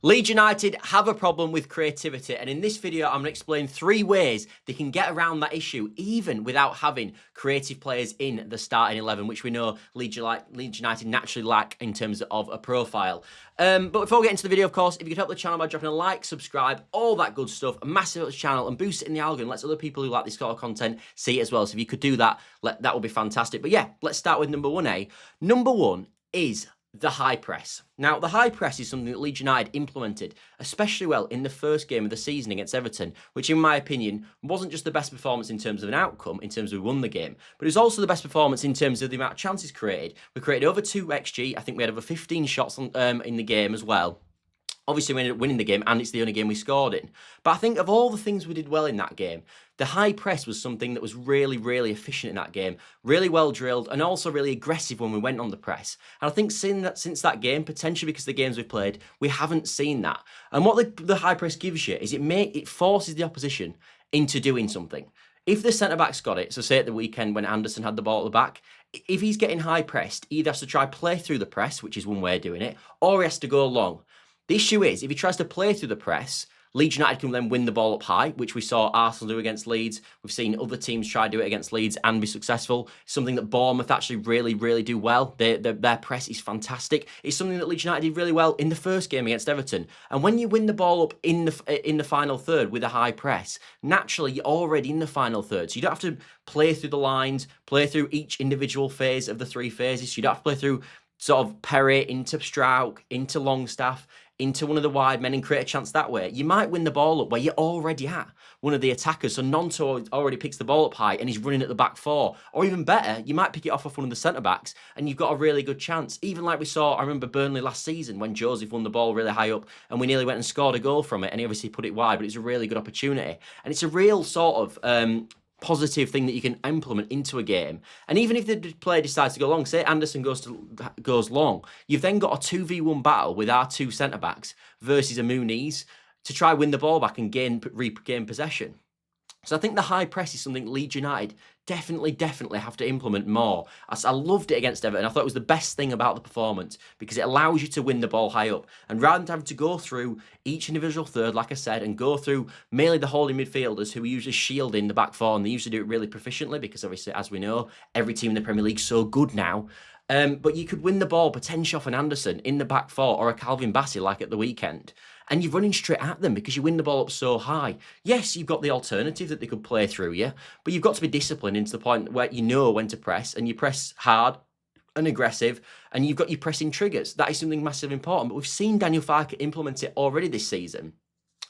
Leeds United have a problem with creativity, and in this video I'm going to explain 3 ways they can get around that issue even without having creative players in the starting 11, which we know Leeds United naturally lack in terms of a profile. But before we get into the video, of course, if you could help the channel by dropping a like, subscribe, all that good stuff, a massive help the channel and boost it in the algorithm, lets other people who like this sort of content see it as well. So if you could do that, that would be fantastic. But yeah, let's start with number 1A. Number 1 is the high press. Now, the high press is something that Leeds United implemented especially well in the first game of the season against Everton, which in my opinion wasn't just the best performance in terms of an outcome, in terms of we won the game, but it was also the best performance in terms of the amount of chances created. We created over 2 XG. I think we had over 15 shots in the game as well. Obviously, we ended up winning the game, and it's the only game we scored in. But I think of all the things we did well in that game, the high press was something that was really, really efficient in that game, really well drilled, and also really aggressive when we went on the press. And I think since that game, potentially because of the games we've played, we haven't seen that. And what the high press gives you is it forces the opposition into doing something. If the centre-back's got it, so say at the weekend when Anderson had the ball at the back, if he's getting high pressed, he either has to try play through the press, which is one way of doing it, or he has to go long. The issue is, if he tries to play through the press, Leeds United can then win the ball up high, which we saw Arsenal do against Leeds. We've seen other teams try to do it against Leeds and be successful. Something that Bournemouth actually really do well. Their press is fantastic. It's something that Leeds United did really well in the first game against Everton. And when you win the ball up in the final third with a high press, naturally you're already in the final third. So you don't have to play through the lines, play through each individual phase of the 3 phases. So you don't have to play through sort of Perry into Struijk, into Longstaff, into one of the wide men and create a chance that way. You might win the ball up where you're already at one of the attackers. So Nonto already picks the ball up high and he's running at the back 4. Or even better, you might pick it off one of the centre-backs and you've got a really good chance. Even like we saw, I remember Burnley last season when Joseph won the ball really high up and we nearly went and scored a goal from it, and he obviously put it wide, but it's a really good opportunity. And it's a real sort of positive thing that you can implement into a game. And even if the player decides to go long, say Anderson goes long, you've then got a 2v1 battle with our 2 centre-backs versus a Muniz to try win the ball back and regain possession. So I think the high press is something Leeds United definitely have to implement more. I loved it against Everton. I thought it was the best thing about the performance because it allows you to win the ball high up. And rather than having to go through each individual third, like I said, and go through mainly the holding midfielders who are usually shielding the back 4, and they usually do it really proficiently because obviously, as we know, every team in the Premier League is so good now. But you could win the ball potentially off an Anderson in the back 4 or a Calvin Bassey like at the weekend. And you're running straight at them because you win the ball up so high. Yes, you've got the alternative that they could play through you, but you've got to be disciplined into the point where you know when to press, and you press hard and aggressive, and you've got your pressing triggers. That is something massively important, but we've seen Daniel Farke implement it already this season,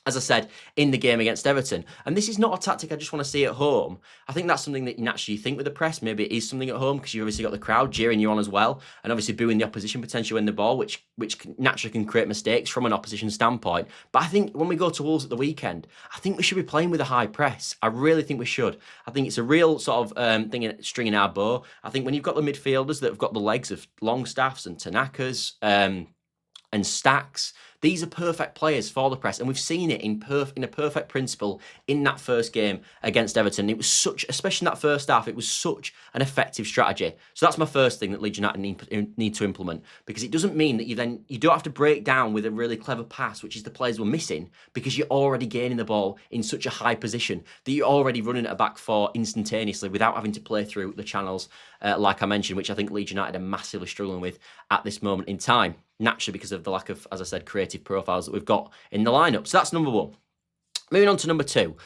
as I said, in the game against Everton. And this is not a tactic I just want to see at home. I think that's something that you naturally think with the press. Maybe it is something at home because you've obviously got the crowd jeering you on as well, and obviously booing the opposition potentially win the ball, which naturally can create mistakes from an opposition standpoint. But I think when we go to Wolves at the weekend, I think we should be playing with a high press. I really think we should. I think it's a real sort of string in our bow. I think when you've got the midfielders that have got the legs of Longstaffs and Tanakas, and Stachs, these are perfect players for the press, and we've seen it in a perfect principle in that first game against Everton. It was such, especially in that first half, it was such an effective strategy. So that's my first thing that Leeds United need to implement, because it doesn't mean that you don't have to break down with a really clever pass, which is the players we're missing, because you're already gaining the ball in such a high position that you're already running at a back 4 instantaneously without having to play through the channels, like I mentioned, which I think Leeds United are massively struggling with at this moment in time. Naturally, because of the lack of, as I said, creative profiles that we've got in the lineup. So that's number 1. Moving on to number 2,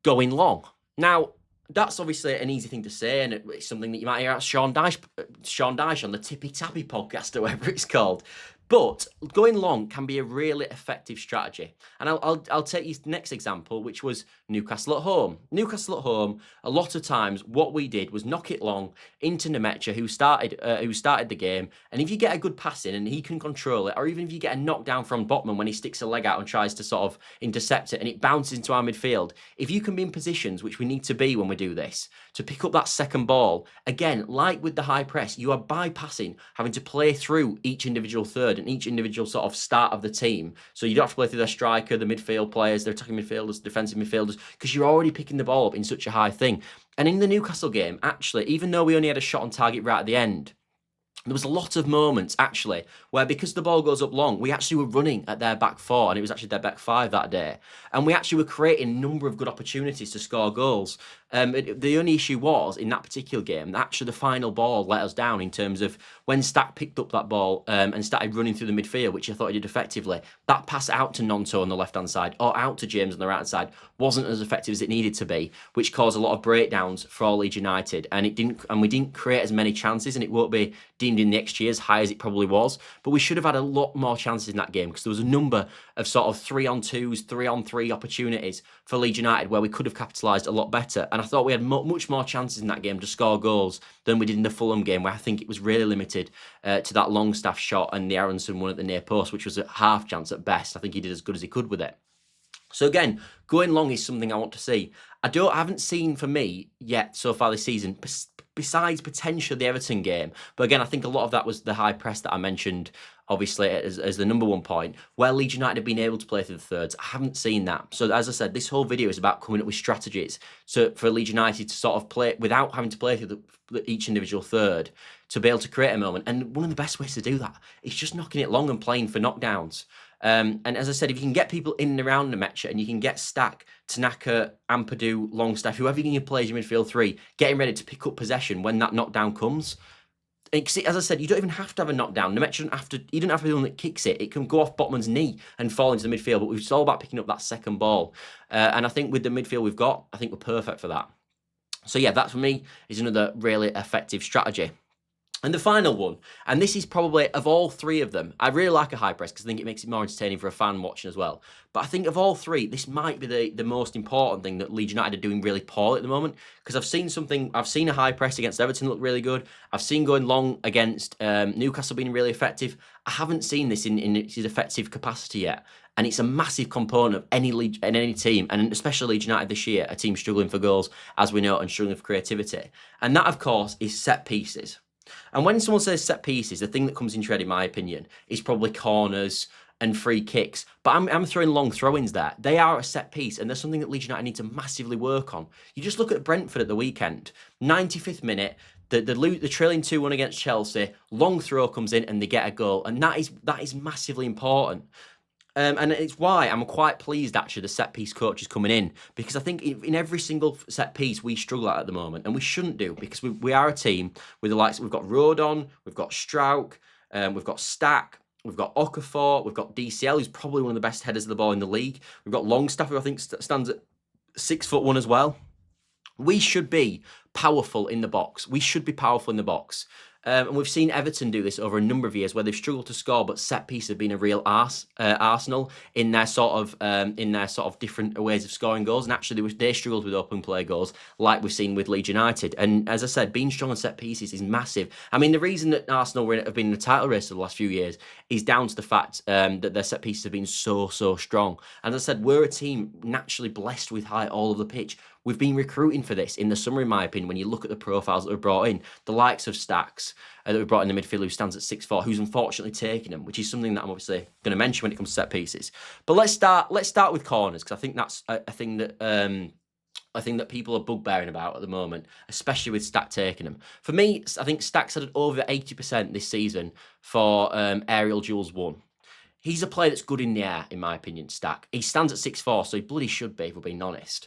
going long. Now, that's obviously an easy thing to say, and it's something that you might hear at Sean Dyche on the Tippy Tappy podcast or whatever it's called. But going long can be a really effective strategy. And I'll take you to the next example, which was Newcastle at home. Newcastle at home, a lot of times what we did was knock it long into Nemecha, who started the game. And if you get a good pass in and he can control it, or even if you get a knockdown from Botman when he sticks a leg out and tries to sort of intercept it and it bounces into our midfield, if you can be in positions, which we need to be when we do this, to pick up that second ball, again, like with the high press, you are bypassing having to play through each individual third and each individual sort of start of the team. So you don't have to play through their striker, the midfield players, their attacking midfielders, defensive midfielders, because you're already picking the ball up in such a high thing. And in the Newcastle game, actually, even though we only had a shot on target right at the end, There was a lot of moments, actually, where because the ball goes up long, we actually were running at their back four, and it was actually their back five that day. And we actually were creating a number of good opportunities to score goals. The only issue was, in that particular game, actually the final ball let us down in terms of when Stach picked up that ball and started running through the midfield, which I thought he did effectively. That pass out to Nonto on the left-hand side or out to James on the right-hand side wasn't as effective as it needed to be, which caused a lot of breakdowns for Leeds United. And we didn't create as many chances, and it won't be deemed in next year as high as it probably was. But we should have had a lot more chances in that game because there was a number of sort of 3-on-2s, 3-on-3 opportunities for Leeds United where we could have capitalised a lot better. And I thought we had much more chances in that game to score goals than we did in the Fulham game, where I think it was really limited to that Longstaff shot and the Aronson one at the near post, which was a half chance at best. I think he did as good as he could with it. So again, going long is something I want to see. I haven't seen for me yet so far this season, besides potentially the Everton game. But again, I think a lot of that was the high press that I mentioned, obviously, as the number one point, where Leeds United have been able to play through the thirds. I haven't seen that. So as I said, this whole video is about coming up with strategies for Leeds United to sort of play without having to play through each individual third, to be able to create a moment. And one of the best ways to do that is just knocking it long and playing for knockdowns. And as I said, if you can get people in and around the match and you can get Stach, Tanaka, Ampadu, Longstaff, whoever you can play as your midfield three, getting ready to pick up possession when that knockdown comes. As I said, you don't even have to have a knockdown. The match you don't have to be the one that kicks it. It can go off Botman's knee and fall into the midfield, but it's all about picking up that second ball. And I think with the midfield we've got, I think we're perfect for that. So yeah, that for me is another really effective strategy. And the final one, and this is probably, of all three of them, I really like a high press because I think it makes it more entertaining for a fan watching as well. But I think of all three, this might be the most important thing that Leeds United are doing really poorly at the moment. Because I've seen a high press against Everton look really good. I've seen going long against Newcastle being really effective. I haven't seen this in its effective capacity yet. And it's a massive component of any team, and especially Leeds United this year, a team struggling for goals, as we know, and struggling for creativity. And that, of course, is set pieces. And when someone says set pieces, the thing that comes into head, in my opinion, is probably corners and free kicks. But I'm throwing long throw-ins there. They are a set piece, and there's something that Leeds United need to massively work on. You just look at Brentford at the weekend, 95th minute, the trailing 2-1 against Chelsea, long throw comes in and they get a goal, and that is massively important. And it's why I'm quite pleased, actually, the set-piece coach is coming in, because I think in every single set-piece we struggle at the moment, and we shouldn't do, because we are a team with the likes, we've got Rodon, we've got Struijk, we've got Stach, we've got Okafor, we've got DCL, who's probably one of the best headers of the ball in the league. We've got Longstaff, who I think stands at 6'1" as well. We should be powerful in the box. We should be powerful in the box. And we've seen Everton do this over a number of years, where they've struggled to score, but set pieces have been a real arsenal in their sort of different ways of scoring goals. And actually, they struggled with open play goals, like we've seen with Leeds United. And as I said, being strong on set pieces is massive. I mean, the reason that Arsenal have been in the title race for the last few years is down to the fact that their set pieces have been so strong. And as I said, we're a team naturally blessed with height all over the pitch. We've been recruiting for this in the summer, in my opinion, when you look at the profiles that we've brought in. The likes of Stachs that we brought in the midfield, who stands at 6'4", who's unfortunately taking them, which is something that I'm obviously going to mention when it comes to set pieces. But let's start with corners, because I think that's a thing that people are bugbearing about at the moment, especially with Stach taking them. For me, I think Stach's had over 80% this season for aerial duels won. He's a player that's good in the air, in my opinion, Stach. He stands at 6'4", so he bloody should be, if we're being honest.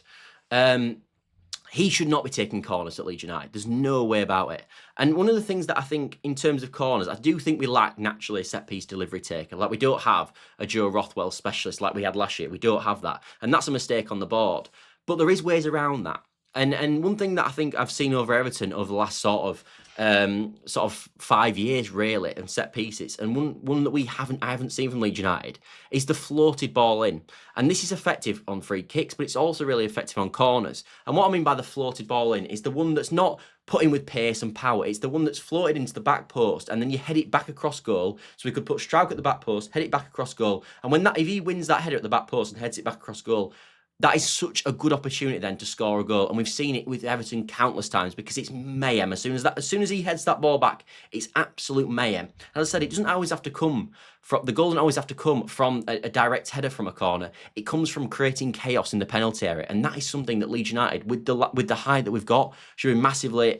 He should not be taking corners at Leeds United. There's no way about it. And one of the things that I think, in terms of corners, I do think we lack naturally a set-piece delivery taker. Like, we don't have a Joe Rothwell specialist like we had last year. We don't have that. And that's a mistake on the board. But there is ways around that. And one thing that I think I've seen over Everton over the last sort of 5 years, really, and set pieces, and one that I haven't seen from Leeds United is the floated ball in. And this is effective on free kicks, but it's also really effective on corners. And what I mean by the floated ball in is the one that's not put in with pace and power. It's the one that's floated into the back post, and then you head it back across goal. So we could put Struijk at the back post, head it back across goal, and if he wins that header at the back post and heads it back across goal, that is such a good opportunity then to score a goal, and we've seen it with Everton countless times because it's mayhem. As soon as he heads that ball back, it's absolute mayhem. As I said, it doesn't always have to come from the goal. Doesn't always have to come from a direct header from a corner. It comes from creating chaos in the penalty area, and that is something that Leeds United, with the height that we've got, should be massively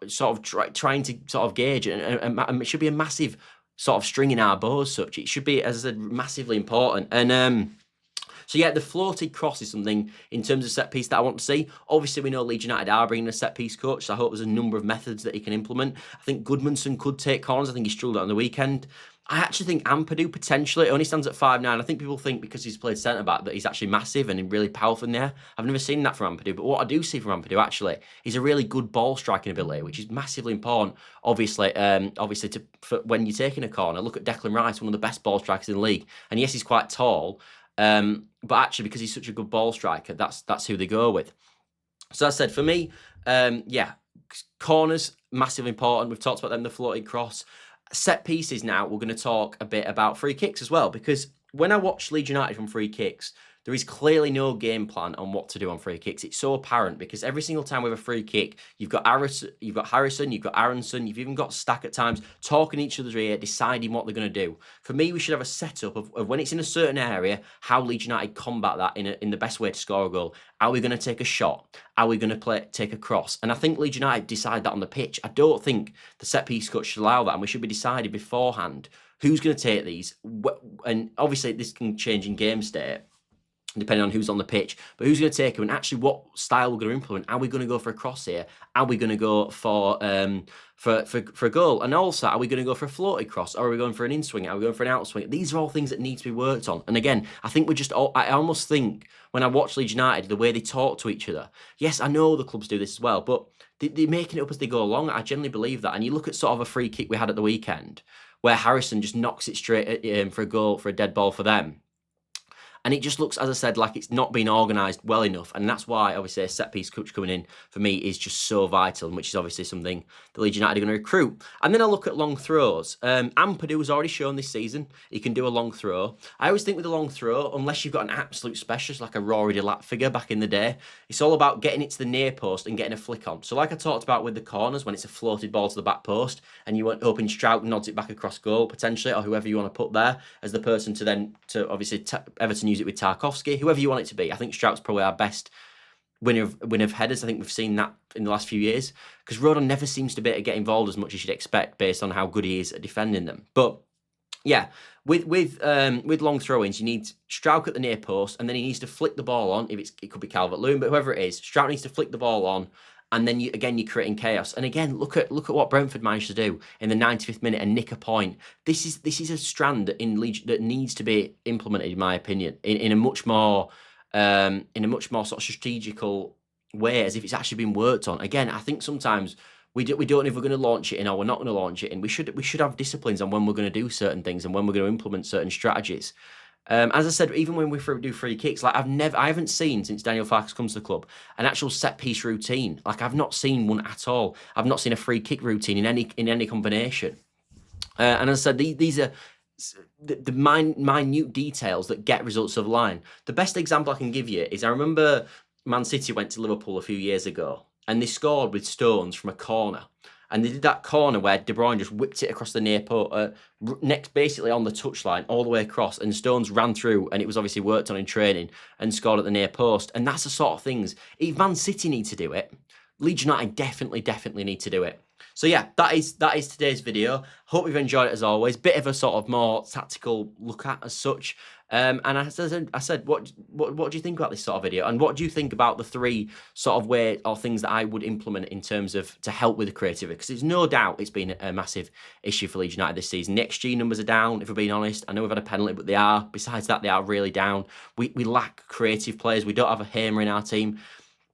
sort of trying to sort of gauge, and it should be a massive sort of string in our bow as such. It should be, as I said, massively important. And so yeah, the floated cross is something in terms of set piece that I want to see. Obviously, we know Leeds United are bringing a set piece coach, so I hope there's a number of methods that he can implement. I think Goodmanson could take corners. I think he struggled on the weekend. I actually think Ampadu potentially only stands at 5'9". I think people think because he's played centre back that he's actually massive and really powerful in there. I've never seen that from Ampadu, but what I do see from Ampadu actually is a really good ball striking ability, which is massively important. Obviously, for when you're taking a corner, look at Declan Rice, one of the best ball strikers in the league, and yes, he's quite tall. But actually, because he's such a good ball striker, that's who they go with. So as I said, for me, yeah, corners, massively important. We've talked about them, the floated cross. Set pieces now, we're going to talk a bit about free kicks as well, because when I watch Leeds United from free kicks, there is clearly no game plan on what to do on free kicks. It's so apparent because every single time we have a free kick, you've got Harrison, you've got Aronson, you've even got Stach at times talking each other's ear, deciding what they're going to do. For me, we should have a setup of when it's in a certain area, how Leeds United combat that in the best way to score a goal. Are we going to take a shot? Are we going to take a cross? And I think Leeds United decide that on the pitch. I don't think the set piece coach should allow that, and we should be decided beforehand who's going to take these. And obviously, this can change in game state, depending on who's on the pitch, but who's going to take them and actually what style we're going to implement. Are we going to go for a cross here? Are we going to go for a goal? And also, are we going to go for a floated cross? Or are we going for an in-swing? Are we going for an out-swing? These are all things that need to be worked on. And again, I think I almost think when I watch Leeds United, the way they talk to each other, yes, I know the clubs do this as well, but they're making it up as they go along. I generally believe that. And you look at sort of a free kick we had at the weekend, where Harrison just knocks it straight for a goal, for a dead ball for them. And it just looks, as I said, like it's not been organised well enough. And that's why, obviously, a set-piece coach coming in, for me, is just so vital, which is obviously something the Leeds United are going to recruit. And then I look at long throws. Ampadu has already shown this season he can do a long throw. I always think with a long throw, unless you've got an absolute specialist like a Rory Delap figure back in the day, it's all about getting it to the near post and getting a flick on. So like I talked about with the corners, when it's a floated ball to the back post, and you want hoping Struijk nods it back across goal, potentially, or whoever you want to put there as the person to obviously Everton use it with Tarkowski, whoever you want it to be. I think Struijk's probably our best winner of headers. I think we've seen that in the last few years because Rodon never seems to be able to get involved as much as you'd expect based on how good he is at defending them. But yeah, with long throw-ins, you need Struijk at the near post, and then he needs to flick the ball on. It could be Calvert-Lewin, but whoever it is, Struijk needs to flick the ball on. And then you're creating chaos. And again, look at what Brentford managed to do in the 95th minute and nick a point. This is a strand in Leeds that needs to be implemented, in my opinion, in a much more sort of strategical way, as if it's actually been worked on. Again, I think sometimes we don't know if we're going to launch it in or we're not going to launch it in. We should have disciplines on when we're going to do certain things and when we're going to implement certain strategies. As I said, even when we do free kicks, like I haven't seen since Daniel Farke's come to the club an actual set piece routine. Like I've not seen one at all. I've not seen a free kick routine in any combination. And as I said, these are the minute details that get results of line. The best example I can give you is I remember Man City went to Liverpool a few years ago and they scored with Stones from a corner. And they did that corner where De Bruyne just whipped it across the near post, next basically on the touchline, all the way across. And Stones ran through, and it was obviously worked on in training, and scored at the near post. And that's the sort of things. If Man City need to do it, Leeds United definitely need to do it. So yeah, that is today's video. Hope you've enjoyed it as always. Bit of a sort of more tactical look at as such. And I said, what do you think about this sort of video? And what do you think about the three sort of way or things that I would implement in terms of to help with the creativity? Because there's no doubt it's been a massive issue for Leeds United this season. The XG numbers are down, if we're being honest. I know we've had a penalty, but they are. Besides that, they are really down. We lack creative players. We don't have a Hamer in our team.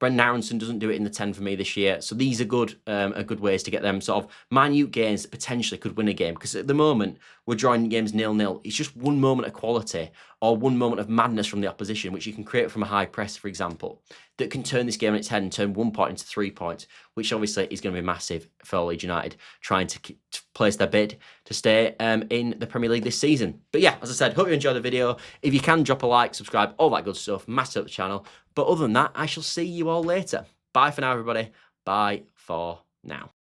Brendan Aronson doesn't do it in the 10 for me this year. So these are good ways to get them sort of minute gains that potentially could win a game. Because at the moment, we're drawing games 0-0. It's just one moment of quality or one moment of madness from the opposition, which you can create from a high press, for example, that can turn this game on its head and turn 1 point into 3 points, which obviously is going to be massive for Leeds United, trying to place their bid to stay in the Premier League this season. But yeah, as I said, hope you enjoyed the video. If you can, drop a like, subscribe, all that good stuff, massive up the channel. But other than that, I shall see you all later. Bye for now, everybody. Bye for now.